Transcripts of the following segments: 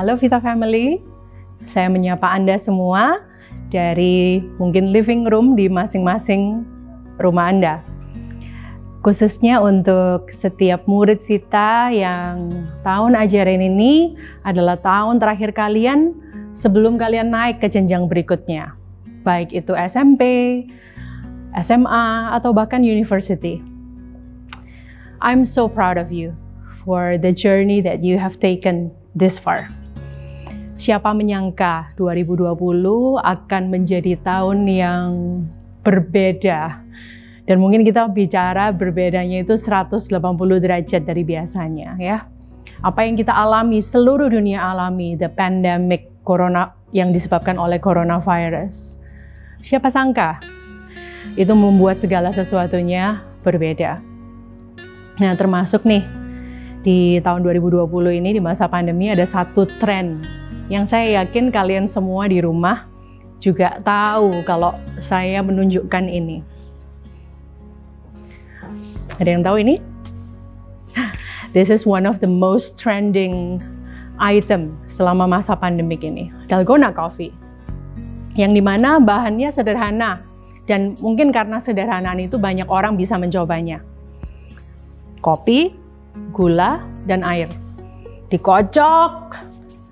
Halo Vita Family, saya menyapa Anda semua dari mungkin living room di masing-masing rumah Anda. Khususnya untuk setiap murid Vita yang tahun ajaran ini adalah tahun terakhir kalian sebelum kalian naik ke jenjang berikutnya. Baik itu SMP, SMA, atau bahkan university. I'm so proud of you for the journey that you have taken this far. Siapa menyangka 2020 akan menjadi tahun yang berbeda. Dan mungkin kita bicara berbedanya itu 180 derajat dari biasanya ya. Apa yang kita alami, seluruh dunia alami, the pandemic corona yang disebabkan oleh coronavirus. Siapa sangka itu membuat segala sesuatunya berbeda. Nah, termasuk nih di tahun 2020 ini di masa pandemi ada satu tren yang saya yakin kalian semua di rumah juga tahu kalau saya menunjukkan ini. Ada yang tahu ini? This is one of the most trending item selama masa pandemik ini, Dalgona Coffee. Yang dimana bahannya sederhana dan mungkin karena sederhanaan itu banyak orang bisa mencobanya. Kopi, gula, dan air dikocok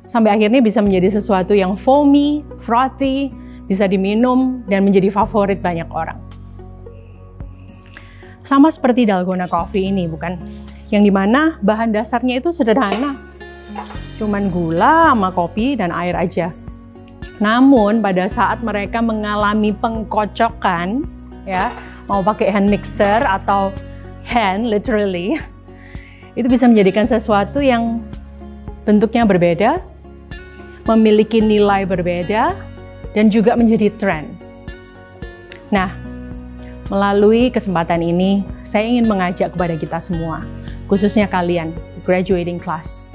sampai akhirnya bisa menjadi sesuatu yang foamy, frothy, bisa diminum dan menjadi favorit banyak orang. Sama seperti Dalgona Coffee ini, bukan? Yang dimana bahan dasarnya itu sederhana, cuman gula sama kopi dan air aja. Namun pada saat mereka mengalami pengkocokan, ya, mau pakai hand mixer atau hand literally, itu bisa menjadikan sesuatu yang bentuknya berbeda, memiliki nilai berbeda, dan juga menjadi tren. Nah, melalui kesempatan ini, saya ingin mengajak kepada kita semua, khususnya kalian, graduating class.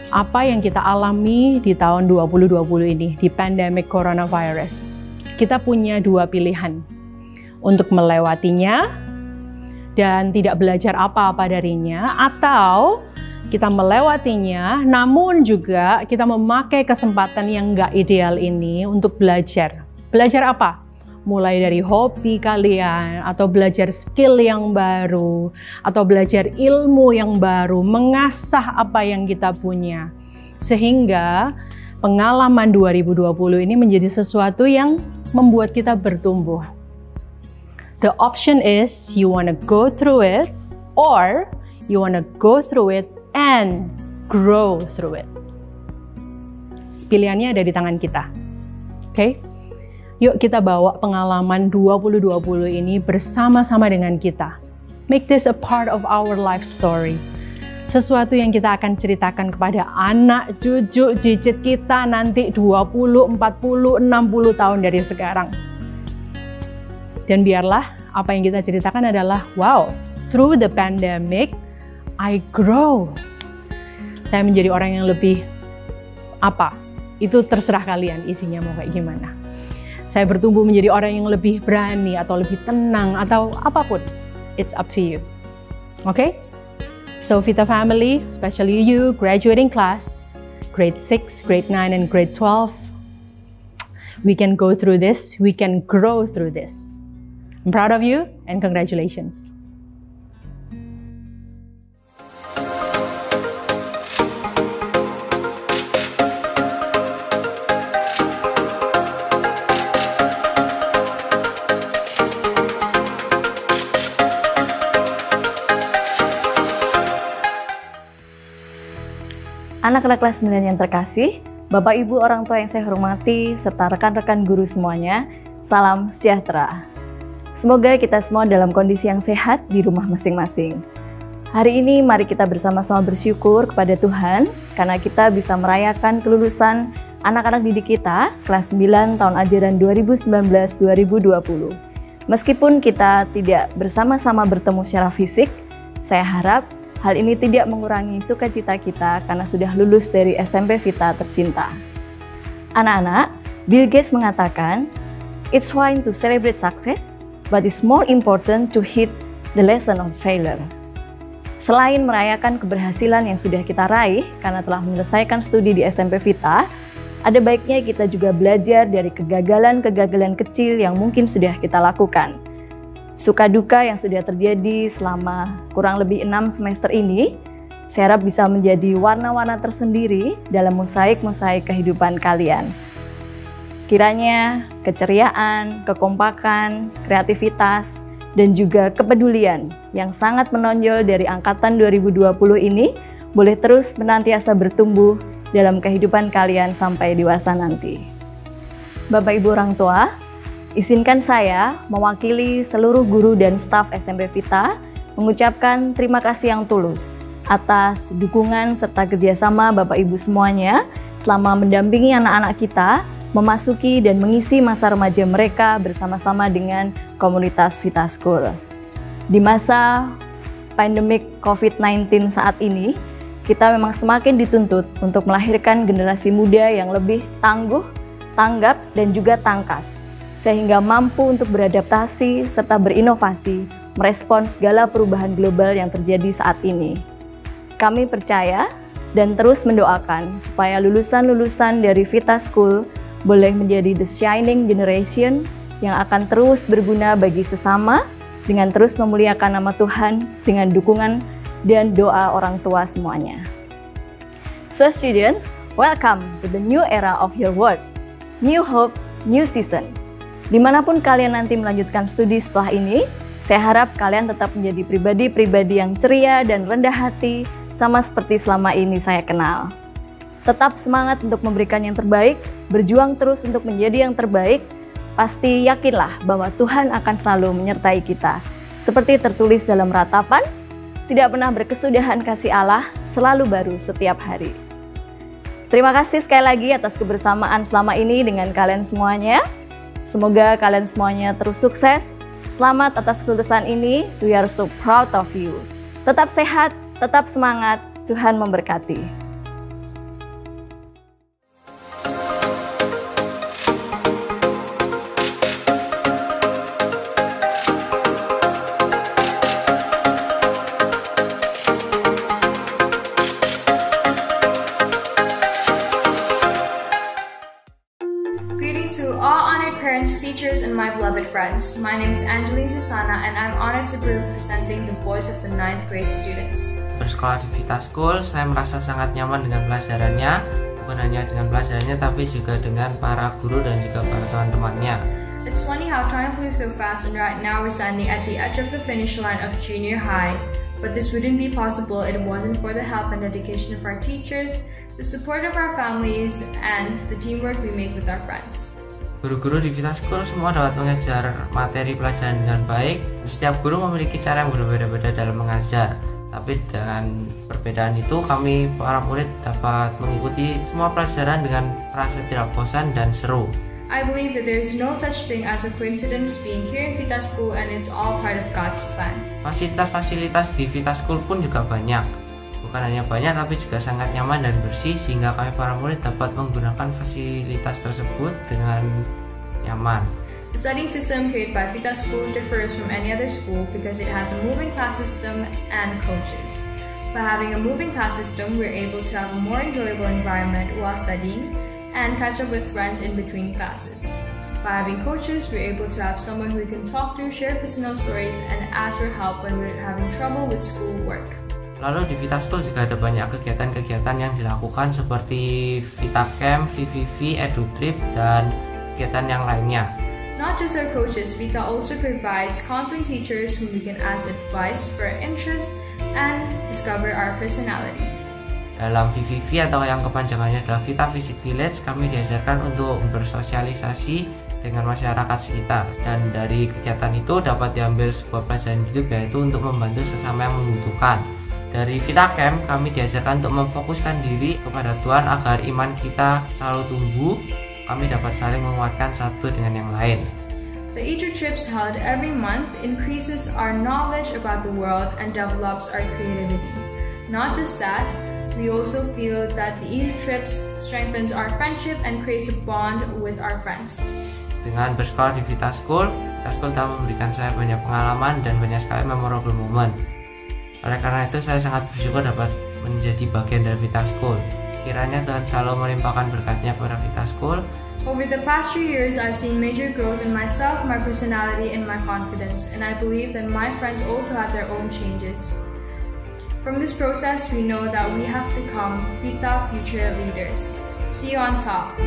Apa yang kita alami di tahun 2020 ini, di pandemic coronavirus, kita punya dua pilihan untuk melewatinya dan tidak belajar apa-apa darinya, atau kita melewatinya namun juga kita memakai kesempatan yang nggak ideal ini untuk belajar. Belajar apa? Mulai dari hobi kalian, atau belajar skill yang baru, atau belajar ilmu yang baru, mengasah apa yang kita punya. Sehingga pengalaman 2020 ini menjadi sesuatu yang membuat kita bertumbuh. The option is you wanna go through it, or you wanna go through it and grow through it. Pilihannya ada di tangan kita. Oke? Yuk kita bawa pengalaman 2020 ini bersama-sama dengan kita. Make this a part of our life story. Sesuatu yang kita akan ceritakan kepada anak, cucu, cicit kita nanti 20, 40, 60 tahun dari sekarang. Dan biarlah apa yang kita ceritakan adalah, wow, through the pandemic, I grow. Saya menjadi orang yang lebih apa? Itu terserah kalian isinya mau kayak gimana. Saya bertumbuh menjadi orang yang lebih berani atau lebih tenang atau apapun. It's up to you. Okay? So Vita Family, especially you, graduating class, grade 6, grade 9, and grade 12, we can go through this, we can grow through this. I'm proud of you and congratulations. Anak-anak kelas 9 yang terkasih, Bapak Ibu orang tua yang saya hormati, serta rekan-rekan guru semuanya, salam sejahtera. Semoga kita semua dalam kondisi yang sehat di rumah masing-masing. Hari ini mari kita bersama-sama bersyukur kepada Tuhan karena kita bisa merayakan kelulusan anak-anak didik kita kelas 9 tahun ajaran 2019-2020. Meskipun kita tidak bersama-sama bertemu secara fisik, saya harap hal ini tidak mengurangi sukacita kita karena sudah lulus dari SMP Vita tercinta. Anak-anak, Bill Gates mengatakan, "It's fine to celebrate success, but it's more important to hit the lesson of failure." Selain merayakan keberhasilan yang sudah kita raih karena telah menyelesaikan studi di SMP Vita, ada baiknya kita juga belajar dari kegagalan-kegagalan kecil yang mungkin sudah kita lakukan. Suka duka yang sudah terjadi selama kurang lebih 6 semester ini, saya harap bisa menjadi warna-warna tersendiri dalam mosaik-mosaik kehidupan kalian. Kiranya keceriaan, kekompakan, kreativitas, dan juga kepedulian yang sangat menonjol dari angkatan 2020 ini boleh terus menantiasa bertumbuh dalam kehidupan kalian sampai dewasa nanti. Bapak Ibu orang tua, izinkan saya mewakili seluruh guru dan staf SMP Vita mengucapkan terima kasih yang tulus atas dukungan serta kerjasama Bapak Ibu semuanya selama mendampingi anak-anak kita memasuki dan mengisi masa remaja mereka bersama-sama dengan komunitas Vita School. Di masa pandemik COVID-19 saat ini, kita memang semakin dituntut untuk melahirkan generasi muda yang lebih tangguh, tanggap, dan juga tangkas, sehingga mampu untuk beradaptasi serta berinovasi merespons segala perubahan global yang terjadi saat ini. Kami percaya dan terus mendoakan supaya lulusan-lulusan dari Vita School boleh menjadi the shining generation yang akan terus berguna bagi sesama dengan terus memuliakan nama Tuhan dengan dukungan dan doa orang tua semuanya. So students, welcome to the new era of your world. New hope, new season. Dimanapun kalian nanti melanjutkan studi setelah ini, saya harap kalian tetap menjadi pribadi-pribadi yang ceria dan rendah hati sama seperti selama ini saya kenal. Tetap semangat untuk memberikan yang terbaik, berjuang terus untuk menjadi yang terbaik. Pasti yakinlah bahwa Tuhan akan selalu menyertai kita. Seperti tertulis dalam ratapan, tidak pernah berkesudahan kasih Allah, selalu baru setiap hari. Terima kasih sekali lagi atas kebersamaan selama ini dengan kalian semuanya. Semoga kalian semuanya terus sukses. Selamat atas kelulusan ini, we are so proud of you. Tetap sehat, tetap semangat, Tuhan memberkati. Greetings to all honored parents, teachers, and my beloved friends. My name is Angeline Susana, and I'm honored to be representing the voice of the 9th grade students. Bersekolah di Vita School, saya merasa sangat nyaman dengan pelajarannya, bukan hanya dengan pelajarannya, tapi juga dengan para guru dan juga para teman-temannya. It's funny how time flew so fast, and right now we're standing at the edge of the finish line of junior high. But this wouldn't be possible if it wasn't for the help and dedication of our teachers, the support of our families, and the teamwork we make with our friends. Guru-guru di Vita School semua dapat mengajar materi pelajaran dengan baik. Setiap guru memiliki cara yang berbeda-beda dalam mengajar. Tapi dengan perbedaan itu, kami para murid dapat mengikuti semua pelajaran dengan rasa tidak bosan dan seru. I believe that there is no such thing as a coincidence being here in Vita School, and it's all part of God's plan. Fasilitas-fasilitas di Vita School pun juga banyak. Bukan hanya banyak, tapi juga sangat nyaman dan bersih, sehingga kami para murid dapat menggunakan fasilitas tersebut dengan nyaman. The studying system created by Vita School differs from any other school because it has a moving class system and coaches. By having a moving class system, we're able to have a more enjoyable environment while studying and catch up with friends in between classes. By having coaches, we're able to have someone who we can talk to, share personal stories, and ask for help when we're having trouble with schoolwork. Lalu di Vita School juga ada banyak kegiatan-kegiatan yang dilakukan seperti Vita Camp, VVV, EduTrip, dan kegiatan yang lainnya. Not just our coaches, Vita also provides counseling teachers whom we can ask advice for our interests and discover our personalities. Dalam VVV atau yang kepanjangannya adalah Vita Visit Village, kami diajarkan untuk bersosialisasi dengan masyarakat sekitar. Dan dari kegiatan itu dapat diambil sebuah pelajaran hidup, yaitu untuk membantu sesama yang membutuhkan. Dari Vita Camp, kami diajarkan untuk memfokuskan diri kepada Tuhan agar iman kita selalu tumbuh. Kami dapat saling menguatkan satu dengan yang lain. The EduTrips held every month increases our knowledge about the world and develops our creativity. Not just that, we also feel that the EduTrips strengthens our friendship and creates a bond with our friends. Dengan bersekolah di Vita School telah memberikan saya banyak pengalaman dan banyak sekali memorable moment. Oleh karena itu saya sangat bersyukur dapat menjadi bagian dari Vita School. Kiranya Tuhan selalu melimpahkan berkat-Nya pada Vita School. Over the past 3 years, I've seen major growth in myself, my personality, and my confidence, and I believe that my friends also have their own changes. From this process, we know that we have become Vita future leaders. See you on top.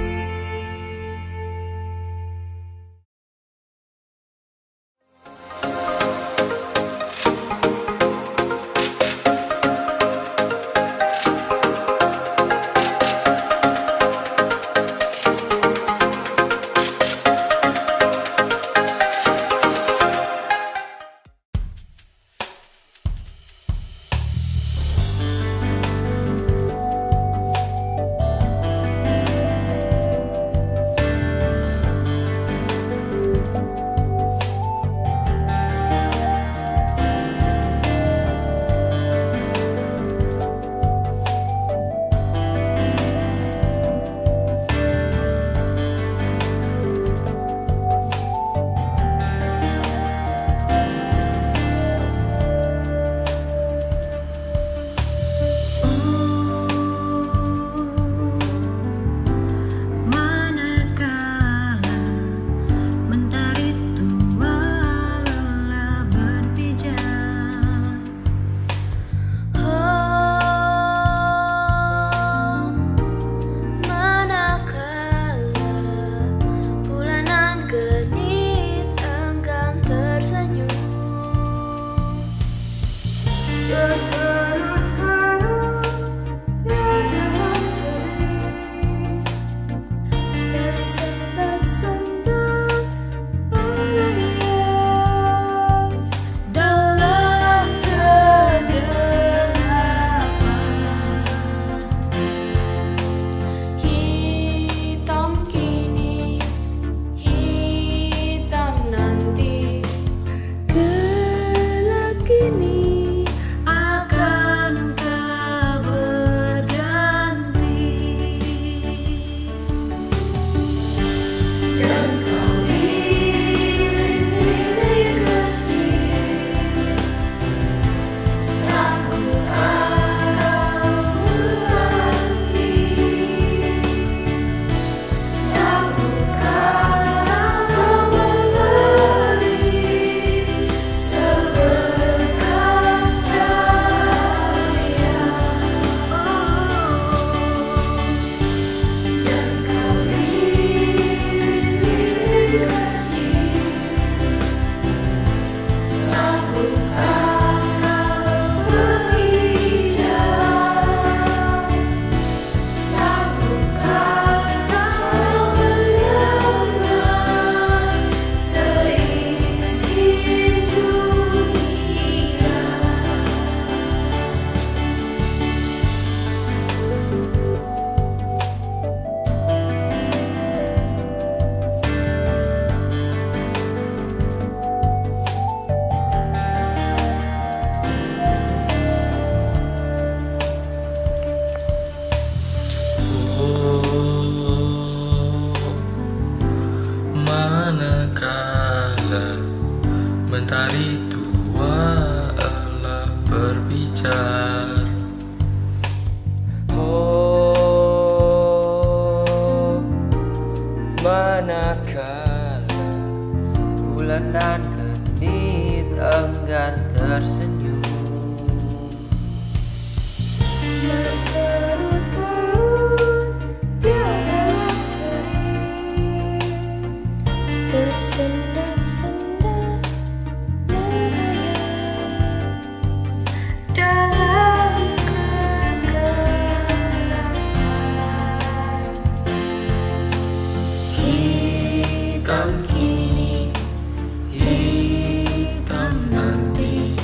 Mentari tua Allah berbicara. Oh, manakala bulan dan genit enggan tersenyum, berkerut-kerut tiada seri, tersendat-sendat merayap dalam kegelapan. Hitam kini, hitam nanti,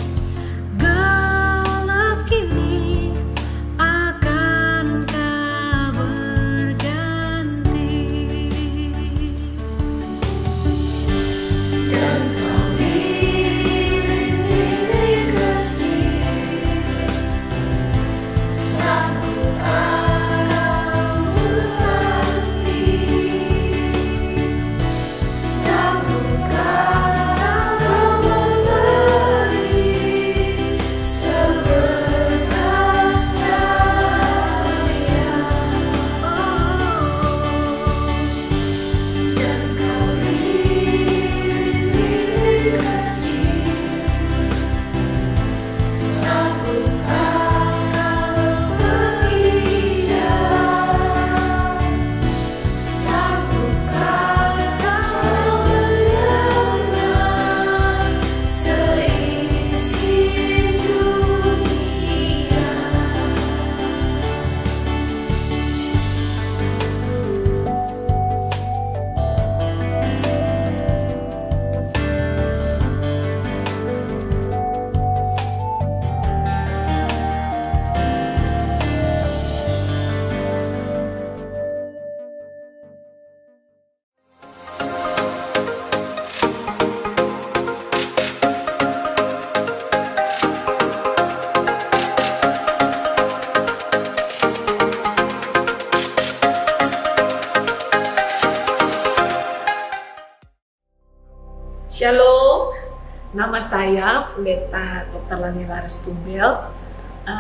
saya Pendeta Dr. Lani Laras Tumbel.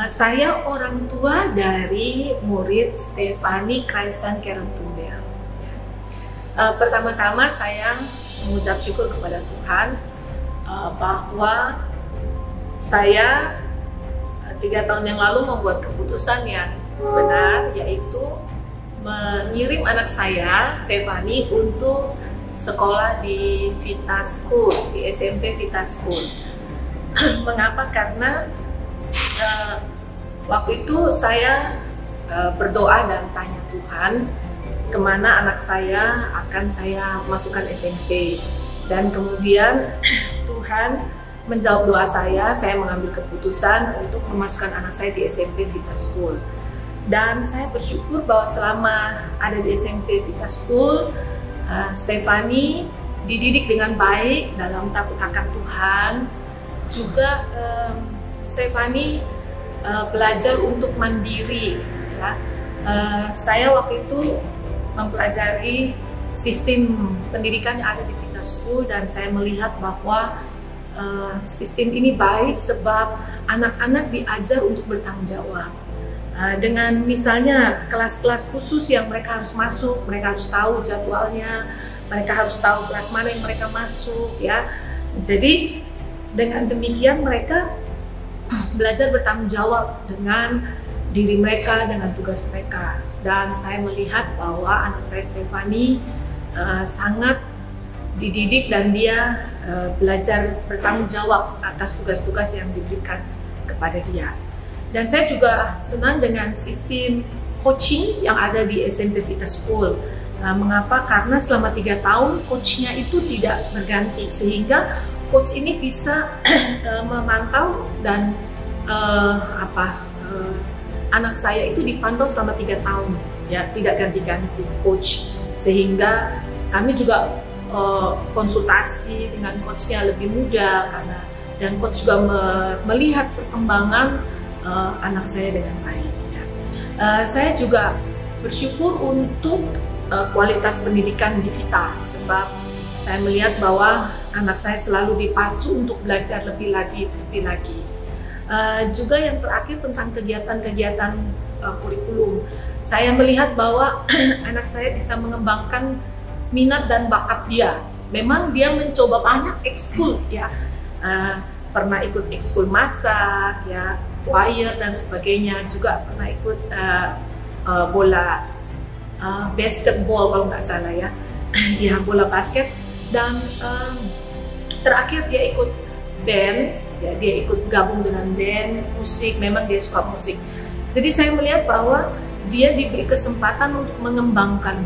Saya orang tua dari murid Stefani Kraisan Karen Tumbel. Pertama-tama saya mengucap syukur kepada Tuhan bahwa saya 3 tahun yang lalu membuat keputusan yang benar, yaitu mengirim anak saya, Stefani, untuk sekolah di Vita School, di SMP Vita School. Mengapa? Karena waktu itu saya berdoa dan tanya Tuhan, kemana anak saya akan saya masukkan SMP. Dan kemudian Tuhan menjawab doa saya mengambil keputusan untuk memasukkan anak saya di SMP Vita School. Dan saya bersyukur bahwa selama ada di SMP Vita School, Stefani dididik dengan baik dalam takut akan Tuhan. Juga Stefani belajar untuk mandiri. Ya. Saya waktu itu mempelajari sistem pendidikan yang ada di Vita School dan saya melihat bahwa sistem ini baik sebab anak-anak diajar untuk bertanggung jawab. Dengan misalnya kelas-kelas khusus yang mereka harus masuk, mereka harus tahu jadwalnya, mereka harus tahu kelas mana yang mereka masuk, ya. Jadi dengan demikian mereka belajar bertanggung jawab dengan diri mereka, dengan tugas mereka. Dan saya melihat bahwa anak saya Stefani sangat dididik dan dia belajar bertanggung jawab atas tugas-tugas yang diberikan kepada dia. Dan saya juga senang dengan sistem coaching yang ada di SMP Vita School. Mengapa? Karena selama 3 tahun coachnya itu tidak berganti, sehingga coach ini bisa memantau dan anak saya itu dipantau selama 3 tahun, ya, tidak ganti-ganti coach, sehingga kami juga konsultasi dengan coachnya lebih mudah dan coach juga melihat perkembangan anak saya dengan baik. Ya. Saya juga bersyukur untuk kualitas pendidikan di Vita, sebab saya melihat bahwa anak saya selalu dipacu untuk belajar lebih lagi. Juga yang terakhir tentang kegiatan-kegiatan kurikulum, saya melihat bahwa anak saya bisa mengembangkan minat dan bakat dia. Memang dia mencoba banyak ekskul, ya, pernah ikut ekskul masak, ya, choir dan sebagainya, juga pernah ikut bola basketball kalau nggak salah, ya, ya, bola basket. Dan terakhir dia ikut band, ya, dia ikut gabung dengan band musik. Memang dia suka musik. Jadi saya melihat bahwa dia diberi kesempatan untuk mengembangkan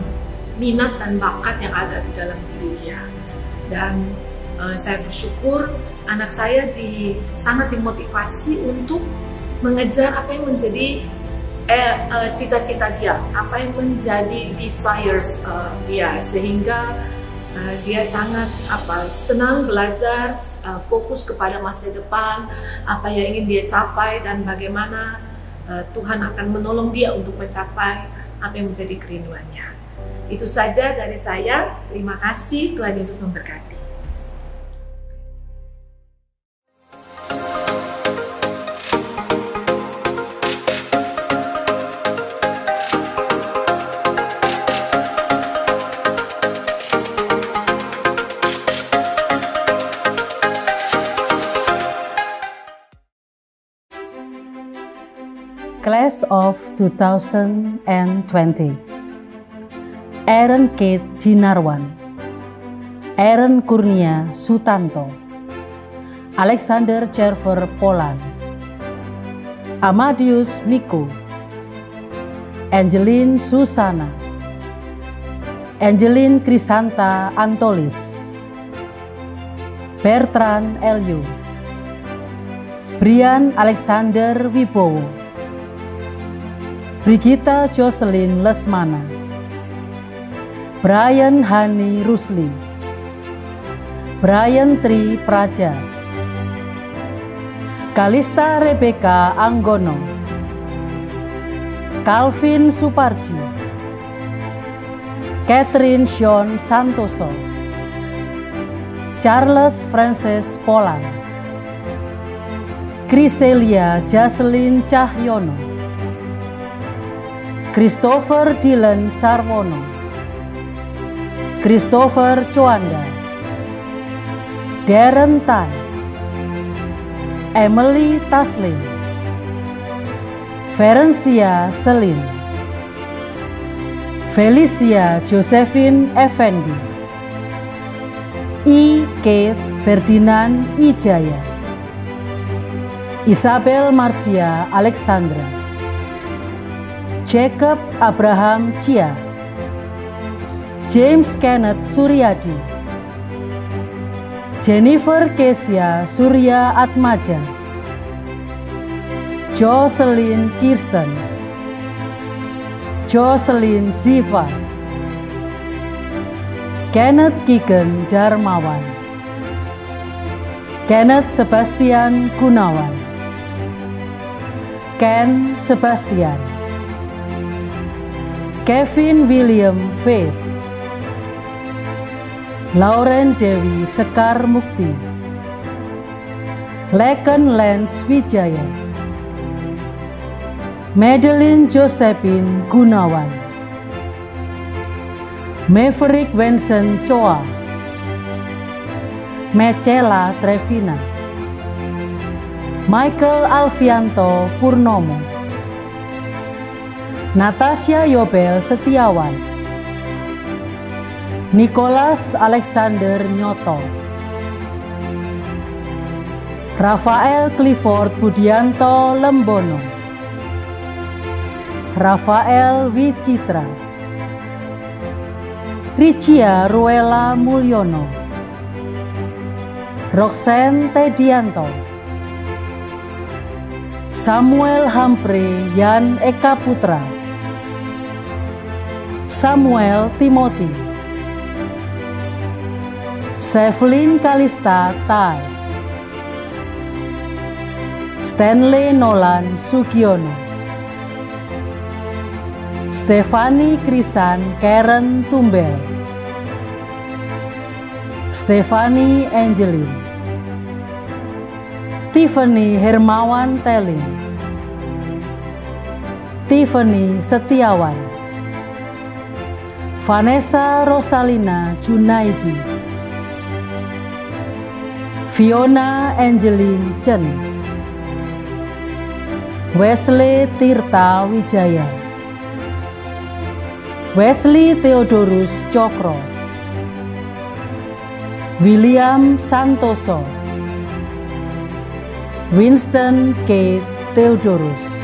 minat dan bakat yang ada di dalam diri dia. Dan saya bersyukur anak saya sangat dimotivasi untuk mengejar apa yang menjadi cita-cita dia, apa yang menjadi desires dia, sehingga dia sangat senang belajar, fokus kepada masa depan, apa yang ingin dia capai dan bagaimana Tuhan akan menolong dia untuk mencapai apa yang menjadi kerinduannya. Itu saja dari saya. Terima kasih. Tuhan Yesus memberkati. Class of 2020, Aaron Kate Jinarwan, Aaron Kurnia Sutanto, Alexander Cherver Polan, Amadius Miko, Angeline Susana, Angeline Krisanta Antolis, Bertrand Elyu, Brian Alexander Wibowo, Brigita Jocelyn Lesmana, Brian Hani Rusli, Brian Tri Praja, Kalista Rebecca Anggono, Calvin Suparji, Catherine Sean Santoso, Charles Francis Polan, Kriselia Jaselin Cahyono, Christopher Dylan Sarwono, Christopher Coanda, Darren Tan, Emily Taslim, Ferencia Selin, Felicia Josephine Effendi, I. Kate Ferdinand Ijaya, Isabel Marcia Alexandra, Jacob Abraham Chia, James Kenneth Suryadi, Jennifer Kesia Surya Atmaja, Jocelyn Kirsten, Jocelyn Ziva, Kenneth Kigen Darmawan, Kenneth Sebastian Gunawan, Ken Sebastian, Kevin William Faith, Lauren Dewi Sekar Mukti, Leken Lens Wijaya, Madeline Josephine Gunawan, Maverick Vincent Choa, Mecela Trevina, Michael Alfianto Purnomo, Natasha Yobel Setiawan, Nicholas Alexander Nyoto, Rafael Clifford Budianto Lembono, Rafael Wicitra, Ricia Ruela Mulyono, Roxanne Tedianto, Samuel Humphrey Yan Eka Putra, Samuel Timothy, Sevlin Kalista Tai, Stanley Nolan Sugiono, Stefani Krisan Karen Tumbel, Stefani Angelin, Tiffany Hermawan Teling, Tiffany Setiawan, Vanessa Rosalina Junaidi, Fiona Angelin Chen, Wesley Tirta Wijaya, Wesley Theodorus Cokro, William Santoso, Winston K. Theodorus,